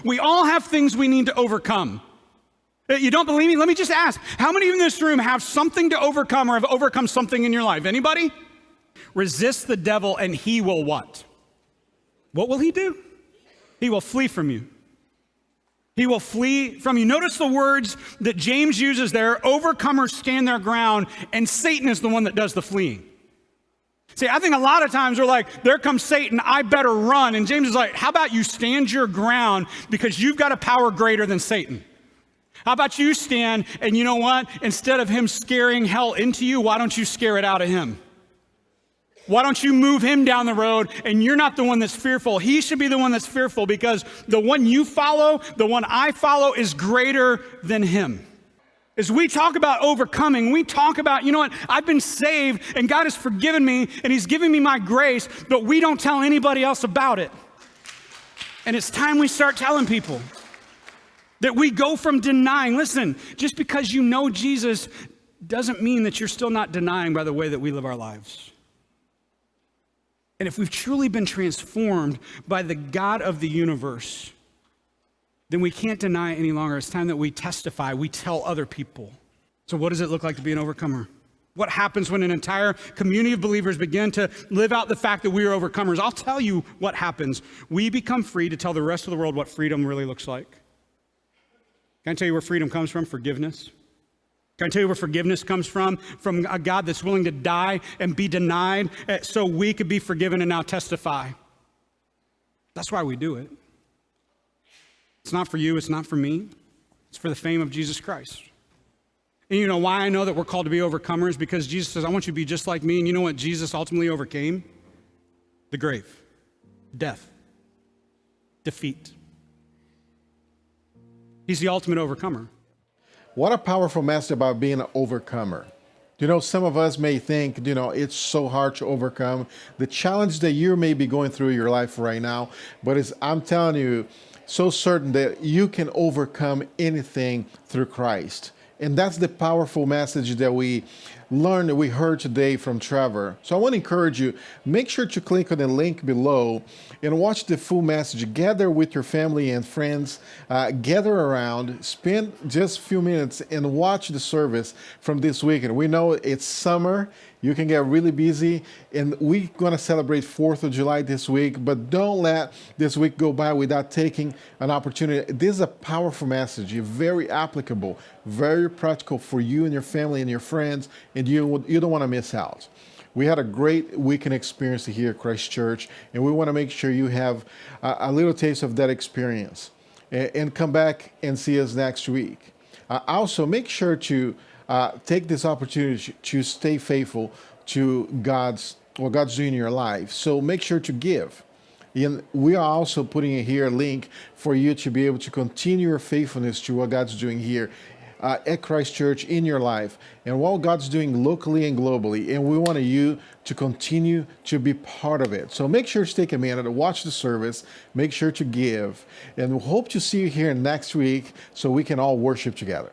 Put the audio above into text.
We all have things we need to overcome. You don't believe me? Let me just ask, how many in this room have something to overcome or have overcome something in your life? Anybody? Resist the devil and he will what? What will he do? He will flee from you. He will flee from you. Notice the words that James uses there. Overcomers stand their ground, and Satan is the one that does the fleeing. See, I think a lot of times we're like, there comes Satan, I better run. And James is like, how about you stand your ground because you've got a power greater than Satan? How about you stand and you know what? Instead of him scaring hell into you, why don't you scare it out of him? Why don't you move him down the road and you're not the one that's fearful? He should be the one that's fearful because the one you follow, the one I follow is greater than him. As we talk about overcoming, we talk about, you know what, I've been saved and God has forgiven me and he's giving me my grace, but we don't tell anybody else about it. And it's time we start telling people that we go from denying. Listen, just because you know Jesus doesn't mean that you're still not denying by the way that we live our lives. And if we've truly been transformed by the God of the universe, then we can't deny it any longer. It's time that we testify, we tell other people. So what does it look like to be an overcomer? What happens when an entire community of believers begin to live out the fact that we are overcomers? I'll tell you what happens. We become free to tell the rest of the world what freedom really looks like. Can I tell you where freedom comes from? Forgiveness. Can I tell you where forgiveness comes from? From a God that's willing to die and be denied so we could be forgiven and now testify. That's why we do it. It's not for you, it's not for me. It's for the fame of Jesus Christ. And you know why I know that we're called to be overcomers? Because Jesus says, I want you to be just like me. And you know what Jesus ultimately overcame? The grave, death, defeat. He's the ultimate overcomer. What a powerful message about being an overcomer. You know, some of us may think, it's so hard to overcome the challenge that you may be going through in your life right now. But I'm telling you, so certain that you can overcome anything through Christ. And that's the powerful message that we learned, that we heard today from Trevor. So I want to encourage you, make sure to click on the link below and watch the full message. Gather with your family and friends, gather around, spend just a few minutes and watch the service from this weekend. We know it's summer. You can get really busy, and we're going to celebrate 4th of July this week, but don't let this week go by without taking an opportunity. This is a powerful message, very applicable, very practical for you and your family and your friends, and you don't want to miss out. We had a great weekend experience here at Christ Church, and we want to make sure you have a little taste of that experience. And come back and see us next week. Also, make sure to take this opportunity to stay faithful to what God's doing in your life. So make sure to give. And we are also putting in here a link for you to be able to continue your faithfulness to what God's doing here at Christ Church in your life and what God's doing locally and globally. And we want you to continue to be part of it. So make sure to take a minute to watch the service, make sure to give, and we hope to see you here next week so we can all worship together.